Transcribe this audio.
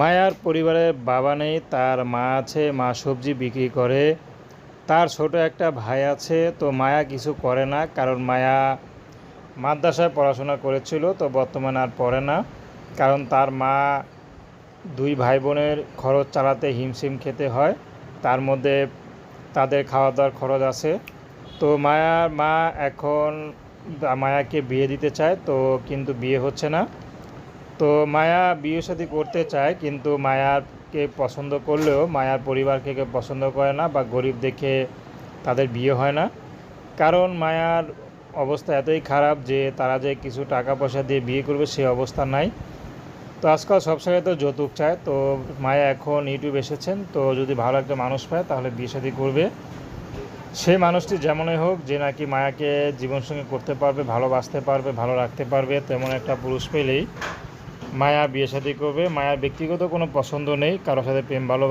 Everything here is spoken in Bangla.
মায়ার পরিবারে বাবা নেই, তার মা আছে, মা সবজি বিক্রি করে। তার ছোট একটা ভাই আছে, তো মায়া কিছু করে না, কারণ মায়া মাদ্রাসায় পড়াশোনা করেছিল, তো বর্তমানে আর পড়ে না। কারণ তার মা দুই ভাই বোনের খরচ চালাতে হিমশিম খেতে হয়, তার মধ্যে তাদের খাওয়া দাওয়ার খরচ আছে। তো মায়ার মা এখন মায়াকে বিয়ে দিতে চায়, তো কিন্তু বিয়ে হচ্ছে না। তো মায়া বিয়ে শাদী করতে চায়, কিন্তু মায়াকে পছন্দ করলেও মায়ার পরিবারকে কেউ পছন্দ করে না, বা গরিব দেখে তাদের বিয়ে হয় না। কারণ মায়ার অবস্থা এতই খারাপ যে তারা যে কিছু টাকা পয়সা দিয়ে বিয়ে করবে সে অবস্থা নাই। তো আজকাল সব জায়গায় তো যৌতুক চায়। তো মায়া এখন ইউটিউব এসেছেন, তো যদি ভালো একটা মানুষ পায় তাহলে বিয়ে শাদী করবে। সেই মানুষটি যেমনই হোক, যে নাকি মায়াকে জীবনসঙ্গী করতে পারবে, ভালোবাসতে পারবে, ভালো রাখতে পারবে, তেমন একটা পুরুষ পেলেই মায়া বিয়ে শাদী করবে। মায়ার ব্যক্তিগত কোনো পছন্দ নেই কারোর সাথে প্রেম ভালো